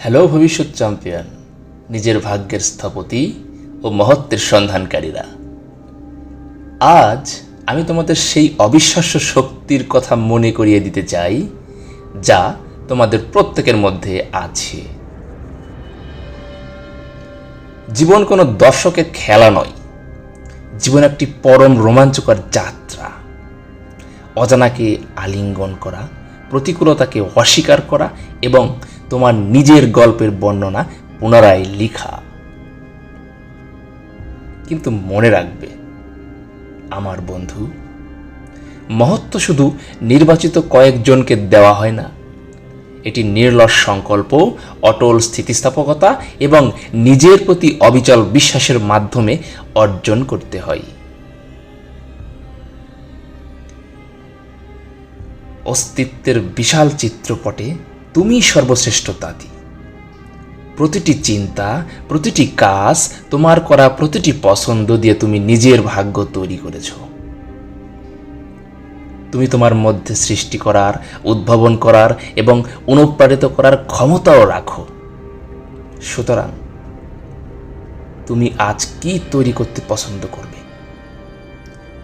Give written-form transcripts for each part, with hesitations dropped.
Hello ভবিষ্যৎ champion, নিজের ভাগ্যের স্থপতি ও মহত্বের সন্ধানকারীরা। আজ আমি তোমাদের সেই অবিশ্বাস্য শক্তির কথা মনে করিয়ে দিতে চাই যা তোমাদের প্রত্যেকের মধ্যে আছে। জীবন কোনো দর্শকের খেলা নয়, জীবন একটি পরম রোমাঞ্চকর যাত্রা। অজানাকে আলিঙ্গন করা, প্রতিকূলতাকে অস্বীকার করা এবং তোমার নিজের গল্পের বর্ণনা পুনরায় লিখা। কিন্তু মনে রাখবে আমার বন্ধু, মহত্ব শুধু নির্বাচিত কয়েকজনকে দেওয়া হয় না। এটি নির্লস সংকল্প, অটল স্থিতিস্থাপকতা এবং নিজের প্রতি অবিচল বিশ্বাসের মাধ্যমে অর্জন করতে হয়। অস্তিত্বের বিশাল চিত্রপটে তুমি সর্বশ্রেষ্ঠ তাঁতি। প্রতিটি চিন্তা, প্রতিটি কাজ, তোমার করা প্রতিটি পছন্দ দিয়ে তুমি নিজের ভাগ্য তৈরি করেছ। তুমি তোমার মধ্যে সৃষ্টি করার, উদ্ভাবন করার এবং অনুপ্রাণিত করার ক্ষমতাও রাখো। সুতরাং তুমি আজ কি তৈরি করতে পছন্দ করবে?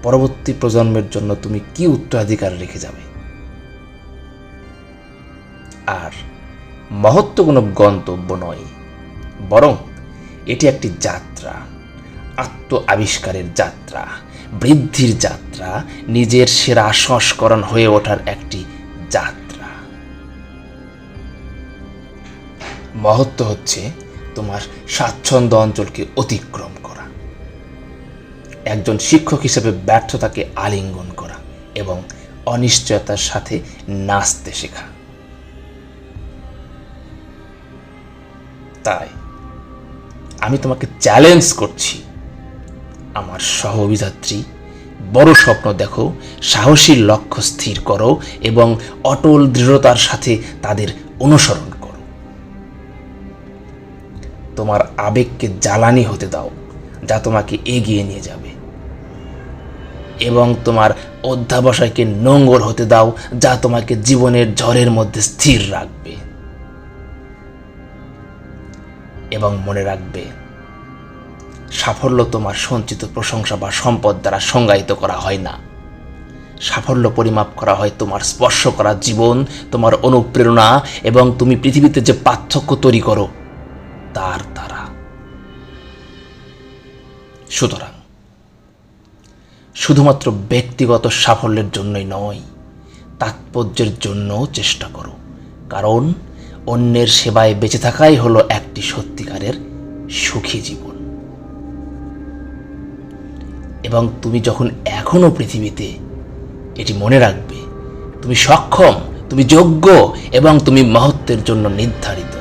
পরবর্তী প্রজন্মের জন্য তুমি কি উত্তরাধিকার রেখে যাবে? আর মহত্ব কোনো গন্তব্য নয়, বরং এটি একটি যাত্রা, আত্ম আবিষ্কারের যাত্রা, বৃদ্ধির যাত্রা, নিজের সেরা সংস্করণ হয়ে ওঠার একটি যাত্রা। মহত্ব হচ্ছে তোমার স্বাচ্ছন্দ্য অঞ্চলকে অতিক্রম করা, একজন শিক্ষক হিসেবে ব্যর্থতাকে আলিঙ্গন করা এবং অনিশ্চয়তার সাথে নাচতে শেখা। তাই আমি তোমাকে চ্যালেঞ্জ করছি, আমার সহ অভিযাত্রী, বড় স্বপ্ন দেখো, সাহসী লক্ষ্য স্থির করো এবং অটল দৃঢ়তার সাথে তাদের অনুসরণ করো। তোমার আবেগকে জ্বালানি হতে দাও যা তোমাকে এগিয়ে নিয়ে যাবে, এবং তোমার অধ্যাবসায়কে নোঙর হতে দাও যা তোমাকে জীবনের ঝড়ের মধ্যে স্থির রাখবে। এবং মনে রাখবে, সাফল্য তোমার সঞ্চিত প্রশংসা বা সম্পদ দ্বারা সংজ্ঞায়িত করা হয় না। সাফল্য পরিমাপ করা হয় তোমার স্পর্শ করা জীবন, তোমার অনুপ্রেরণা এবং তুমি পৃথিবীতে যে পার্থক্য তৈরি করো তার দ্বারা। সুতরাং শুধুমাত্র ব্যক্তিগত সাফল্যের জন্যই নয়, তাৎপর্যের জন্যও চেষ্টা করো, কারণ অন্যের সেবায় বেঁচে থাকাই হলো একটি সত্যিকারের সুখী জীবন। এবং তুমি যখন এখনো পৃথিবীতে, এটি মনে রাখবে, তুমি সক্ষম, তুমি যোগ্য এবং তুমি মহত্বের জন্য নির্ধারিত।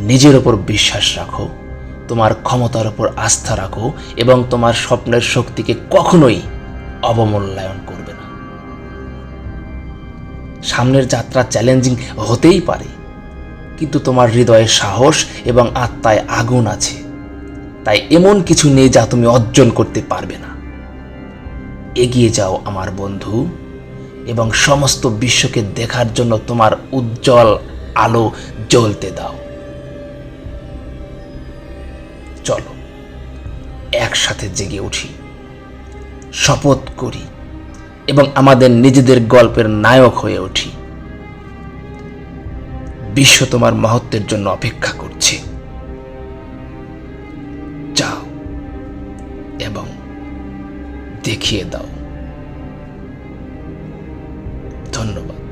নিজের ওপর বিশ্বাস রাখো, তোমার ক্ষমতার ওপর আস্থা রাখো এবং তোমার স্বপ্নের শক্তিকে কখনোই অবমূল্যায়ন করবে না। সামনের যাত্রা চ্যালেঞ্জিং হতেই পারে, কিন্তু তোমার হৃদয়ে সাহস এবং আত্মায় আগুন আছে। তাই এমন কিছু নেই যা তুমি অর্জন করতে পারবে না। এগিয়ে যাও আমার বন্ধু, এবং সমস্ত বিশ্বকে দেখার জন্য তোমার উজ্জ্বল আলো জ্বলতে দাও। চলো একসাথে জেগে উঠি, শপথ করি এবং আমাদের নিজেদের গল্পের নায়ক হয়ে উঠি। বিশ্ব তোমার মহত্বের জন্য অপেক্ষা করছে। যাও এবং দেখিয়ে দাও। ধন্যবাদ।